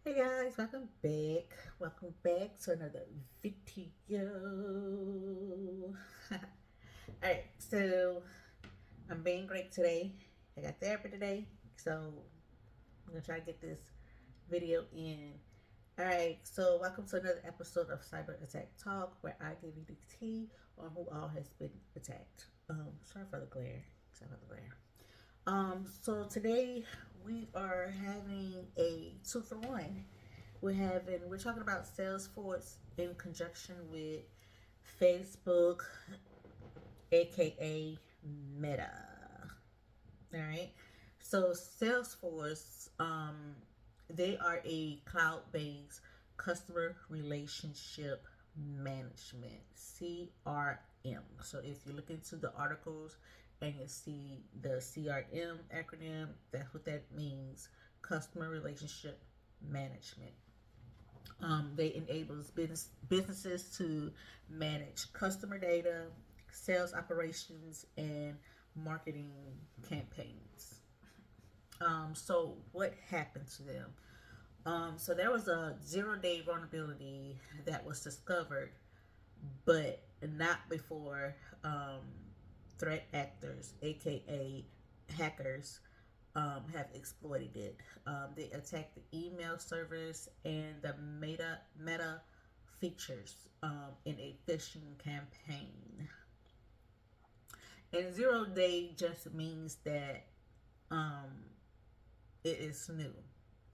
Hey guys, welcome back. Welcome back to another video. Alright, so I'm being great today. I got therapy today, so I'm gonna try to get this video in. Alright, so welcome to another episode of Cyber Attack Talk where I give you the tea on who all has been attacked. Sorry for the glare. Sorry for the glare. So today we are having a two for one. We're talking about Salesforce in conjunction with Facebook, aka Meta. All right. So Salesforce, they are a cloud-based customer relationship management (CRM). So if you look into the articles and you see the CRM acronym, that's what that means: customer relationship management. They enables businesses to manage customer data, sales operations, and marketing campaigns. So what happened to them? So there was a 0 day vulnerability that was discovered, but not before threat actors, aka hackers, have exploited it. They attacked the email service and the meta features in a phishing campaign. And 0 day just means that um, it is new.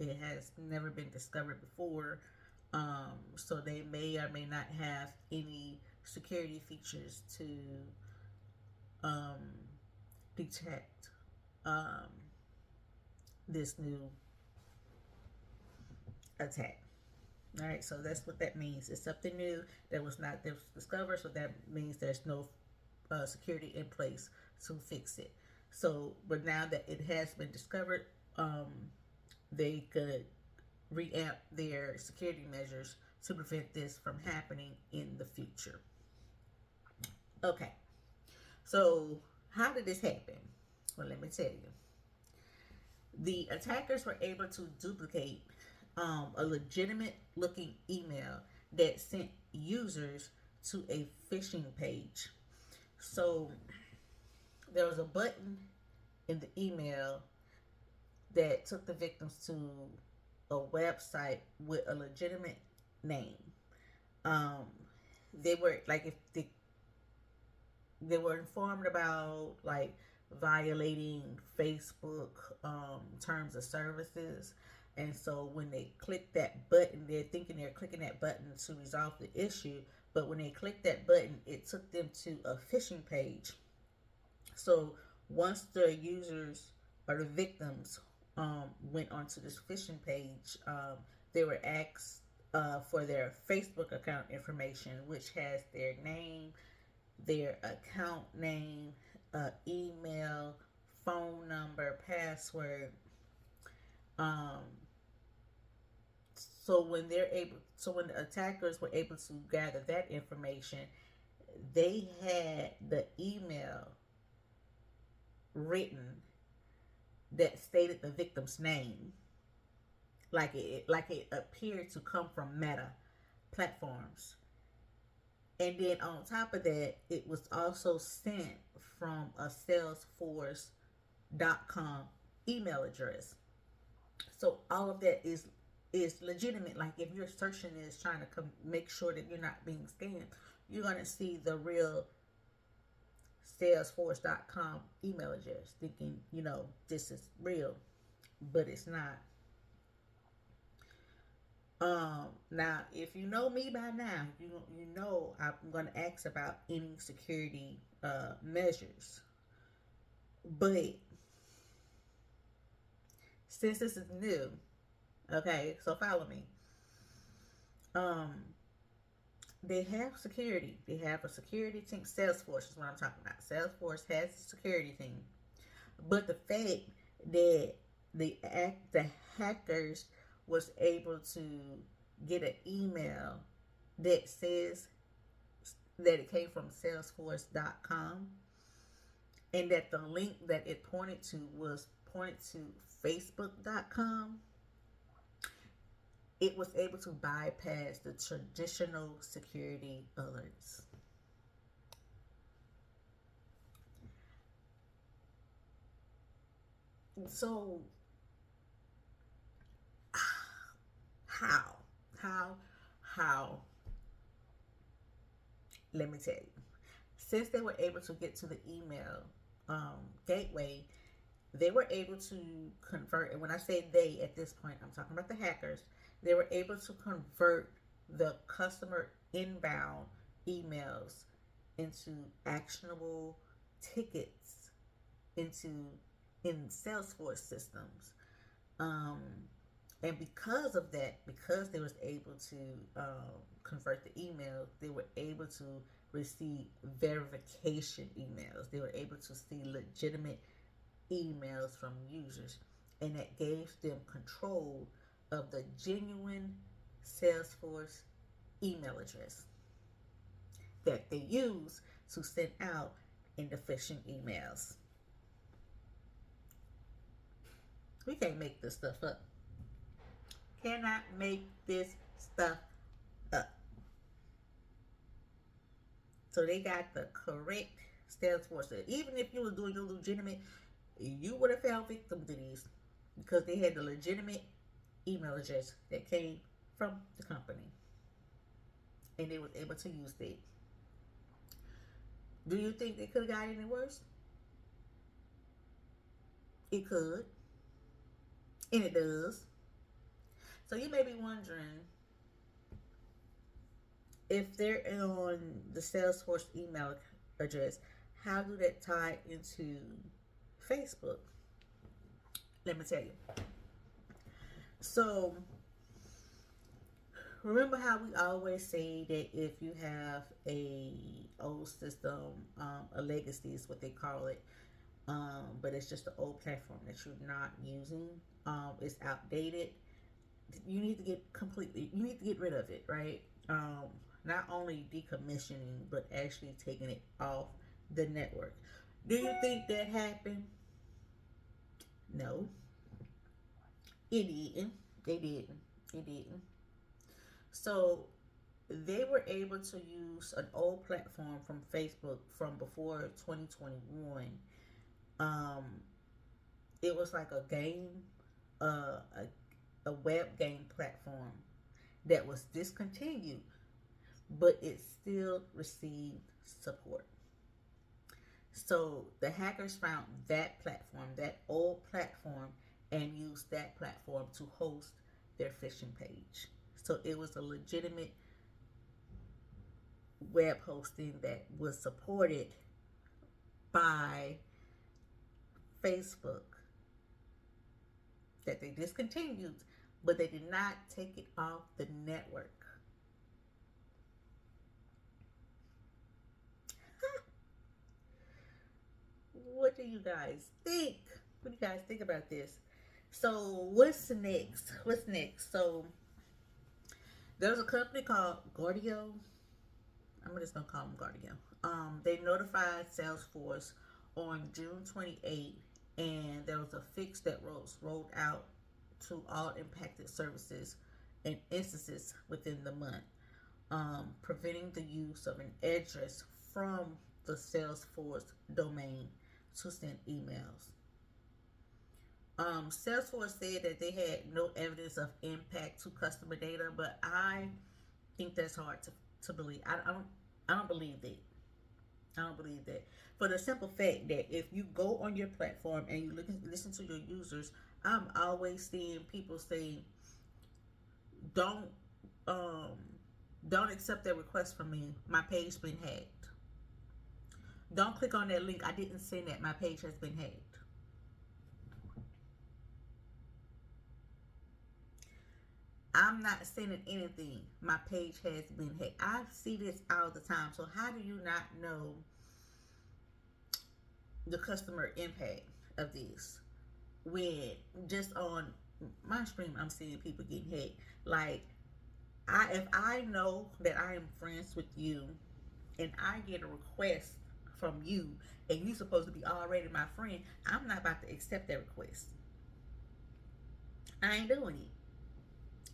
It has never been discovered before. So they may or may not have any security features to um, detect um, this new attack. All right, so that's what that means. It's something new that was discovered, so that means there's no security in place to fix it. So, but now that it has been discovered, they could reamp their security measures to prevent this from happening in the future. Okay, so how did this happen? Well, let me tell you. The attackers were able to duplicate a legitimate looking email that sent users to a phishing page. So there was a button in the email that took the victims to a website with a legitimate name. Um, they were like if they were informed about like violating Facebook terms of services. And so when they click that button, they're thinking they're clicking that button to resolve the issue. But when they clicked that button, it took them to a phishing page. So once the users or the victims went onto this phishing page, they were asked for their Facebook account information, which has their name, their account name, email, phone number, password. Um, so when the attackers were able to gather that information, they had the email written that stated the victim's name, like it appeared to come from Meta platforms. And then on top of that, it was also sent from a Salesforce.com email address. So all of that is legitimate. Like if you're searching this, trying to make sure that you're not being scammed, you're gonna see the real Salesforce.com email address, thinking this is real, but it's not. Now, if you know me by now, you know I'm gonna ask about any security measures. But since this is new, okay, so follow me. Um, they have security. They have a security team. Salesforce is what I'm talking about. Salesforce has a security team. But the fact that the hackers was able to get an email that says that it came from Salesforce.com, and that the link that it pointed to was pointed to Facebook.com, it was able to bypass the traditional security alerts. So, how? How? How? Let me tell you. Since they were able to get to the email gateway, they were able to convert. And when I say they, at this point, I'm talking about the hackers. They were able to convert the customer inbound emails into actionable tickets into in Salesforce systems. Um, and because of that, because they was able to convert the email, they were able to receive verification emails. They were able to see legitimate emails from users, and that gave them control of the genuine Salesforce email address that they use to send out in the phishing emails. We can't make this stuff up. Cannot make this stuff up. So they got the correct Salesforce. Even if you were doing your legitimate, you would have fell victim to these because they had the legitimate email address that came from the company, and they was able to use it. Do you think it could have got any worse? It could, and it does. So you may be wondering if they're on the Salesforce email address, how do that tie into Facebook? Let me tell you. So remember how we always say that if you have a old system, a legacy is what they call it, but it's just an old platform that you're not using, it's outdated. You need to get rid of it, right? Not only decommissioning, but actually taking it off the network. Do you think that happened? No, it didn't. They didn't. It didn't. So they were able to use an old platform from Facebook from before 2021. Um, it was like a game, a web game platform that was discontinued, but it still received support. So the hackers found that platform, that old platform, and used that platform to host their phishing page. So it was a legitimate web hosting that was supported by Facebook that they discontinued, but they did not take it off the network. What do you guys think? What do you guys think about this? So what's next? What's next? So there's a company called Guardio. I'm just gonna call them Guardio. They notified Salesforce on June 28th, and there was a fix that was rolled out to all impacted services and instances within the month, preventing the use of an address from the Salesforce domain to send emails. Salesforce said that they had no evidence of impact to customer data, but I think that's hard to believe. I don't believe that. I don't believe that. For the simple fact that if you go on your platform and you listen to your users, I'm always seeing people say, "Don't um, don't accept that request from me. My page been hacked. Don't click on that link. I didn't send that. My page has been hacked." I'm not sending anything. My page has been hacked. I see this all the time. So how do you not know the customer impact of this when just on my stream I'm seeing people getting hacked? Like, if I know that I am friends with you and I get a request from you and you supposed to be already my friend, I'm not about to accept that request. I ain't doing it.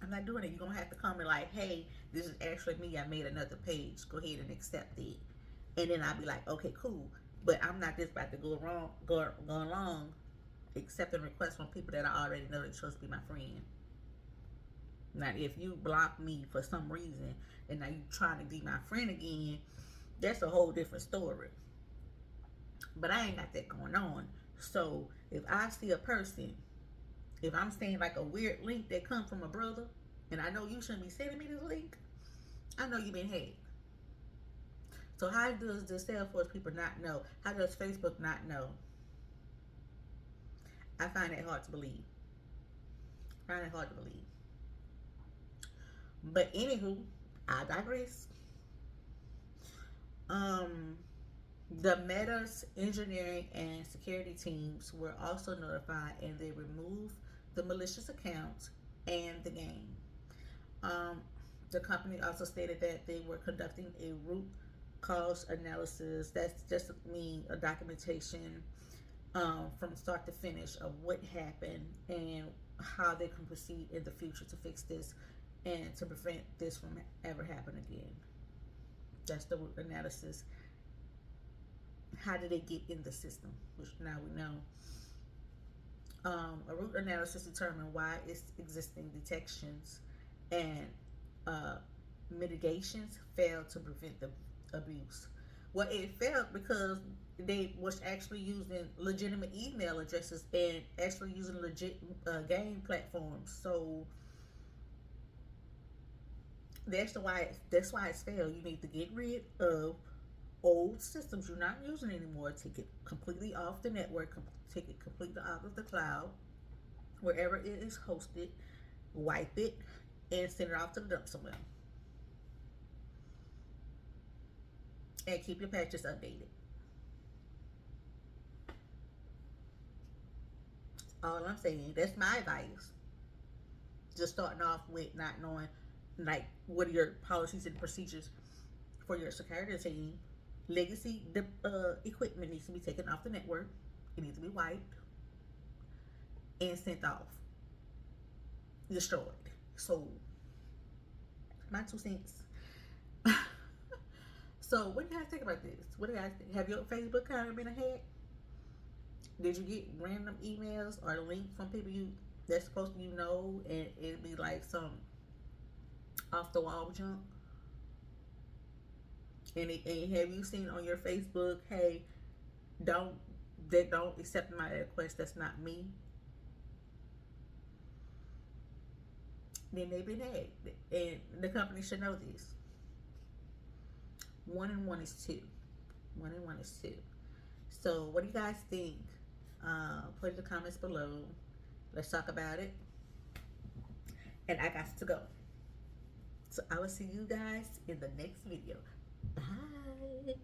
I'm not doing it. You're gonna have to come and like, hey, this is actually me. I made another page. Go ahead and accept it. And then I'll be like, okay, cool. But I'm not just about to go along accepting requests from people that I already know that supposed to be my friend. Now, if you block me for some reason and now you trying to be my friend again, that's a whole different story. But I ain't got that going on. So if I see a person, if I'm seeing like a weird link that comes from a brother, and I know you shouldn't be sending me this link, I know you've been hacked. So how does the Salesforce people not know? How does Facebook not know? I find it hard to believe. I find it hard to believe. But anywho, I digress. Um, the Meta's engineering and security teams were also notified, and they removed the malicious accounts and the game. Um, the company also stated that they were conducting a root cause analysis. That's just mean a documentation from start to finish of what happened and how they can proceed in the future to fix this and to prevent this from ever happen again. That's the root analysis. How did they get in the system? Which now we know. A root analysis determined why its existing detections and uh, mitigations failed to prevent the abuse. Well, it failed because they was actually using legitimate email addresses and actually using legit game platforms. So that's why it's failed. You need to get rid of old systems you're not using anymore. Take it completely off the network. Take it completely out of the cloud, wherever it is hosted. Wipe it and send it off to the dump somewhere. And keep your patches updated. All I'm saying, that's my advice. Just starting off with not knowing, like, what are your policies and procedures for your security team. Legacy equipment needs to be taken off the network. It needs to be wiped and sent off, destroyed. So, my 2 cents. So, what do you guys think about this? What do you guys think? Have your Facebook account been a hack? Did you get random emails or links from people that's supposed to and it'd be like some off the wall junk? And have you seen on your Facebook, hey, don't don't accept my request, that's not me? Then they've been hacked. And the company should know this. One and one is two. One and one is two. So what do you guys think? Put in the comments below. Let's talk about it. And I got to go. So I will see you guys in the next video. Bye.